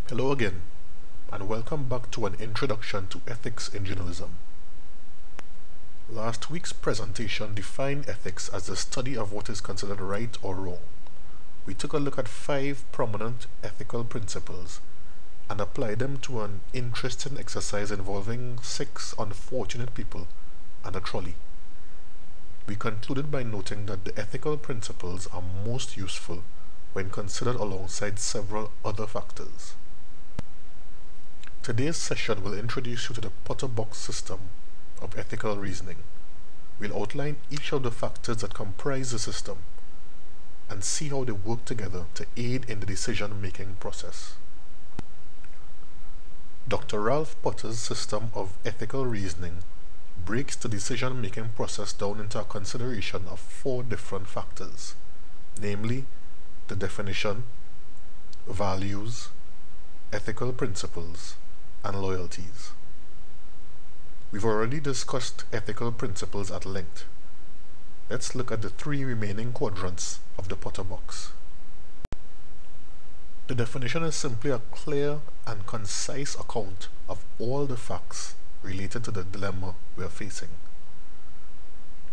Hello again, and welcome back to an introduction to ethics in journalism. Last week's presentation defined ethics as the study of what is considered right or wrong. We took a look at 5 prominent ethical principles and applied them to an interesting exercise involving 6 unfortunate people and a trolley. We concluded by noting that the ethical principles are most useful when considered alongside several other factors. Today's session will introduce you to the Potter box system of ethical reasoning. We'll outline each of the factors that comprise the system and see how they work together to aid in the decision-making process. Dr. Ralph Potter's system of ethical reasoning breaks the decision-making process down into a consideration of 4 different factors, namely the definition, values, ethical principles, and loyalties. We've already discussed ethical principles at length. Let's look at the 3 remaining quadrants of the Potter box. The definition is simply a clear and concise account of all the facts related to the dilemma we are facing.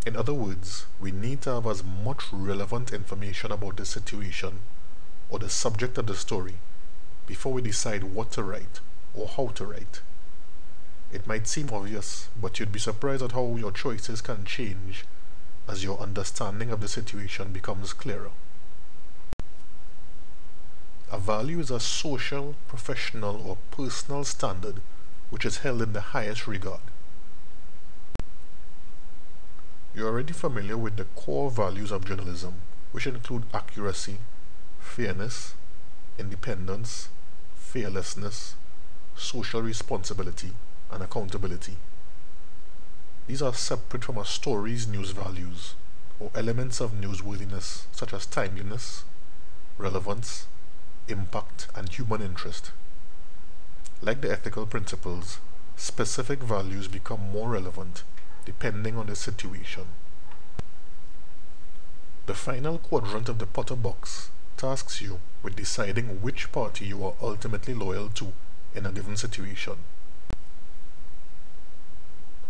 In other words, we need to have as much relevant information about the situation or the subject of the story before we decide what to write or how to write. It might seem obvious, but you'd be surprised at how your choices can change as your understanding of the situation becomes clearer. A value is a social, professional, or personal standard which is held in the highest regard. You're already familiar with the core values of journalism, which include accuracy, fairness, independence, fearlessness, social responsibility, and accountability. These are separate from a story's news values, or elements of newsworthiness such as timeliness, relevance, impact, and human interest. Like the ethical principles, specific values become more relevant depending on the situation. The final quadrant of the Potter box tasks you with deciding which party you are ultimately loyal to in a given situation.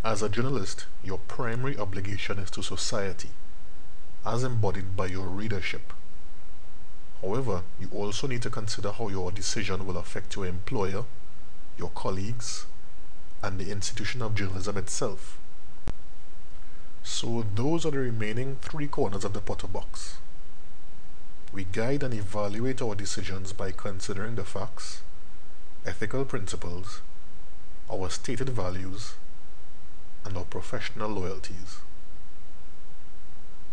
As a journalist, your primary obligation is to society, as embodied by your readership. However, you also need to consider how your decision will affect your employer, your colleagues, and the institution of journalism itself. So those are the remaining 3 corners of the Potter box. We guide and evaluate our decisions by considering the facts, ethical principles, our stated values, and our professional loyalties.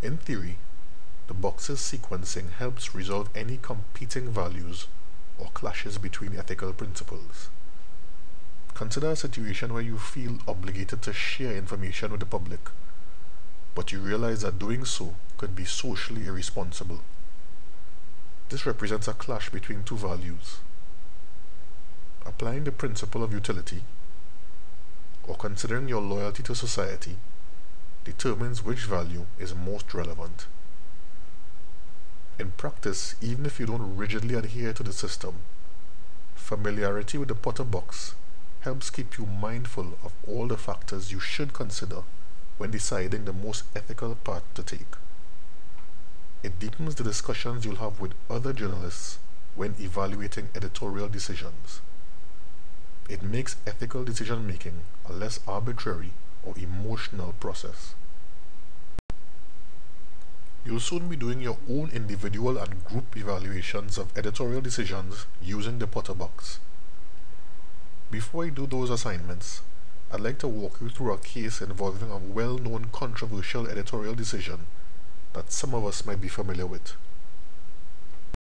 In theory, the box's sequencing helps resolve any competing values or clashes between ethical principles. Consider a situation where you feel obligated to share information with the public, but you realize that doing so could be socially irresponsible. This represents a clash between 2 values. Applying the principle of utility, or considering your loyalty to society, determines which value is most relevant. In practice, even if you don't rigidly adhere to the system, familiarity with the Potter box helps keep you mindful of all the factors you should consider when deciding the most ethical path to take. It deepens the discussions you'll have with other journalists when evaluating editorial decisions. It makes ethical decision-making a less arbitrary or emotional process. You'll soon be doing your own individual and group evaluations of editorial decisions using the Potter box. Before I do those assignments, I'd like to walk you through a case involving a well-known controversial editorial decision that some of us might be familiar with.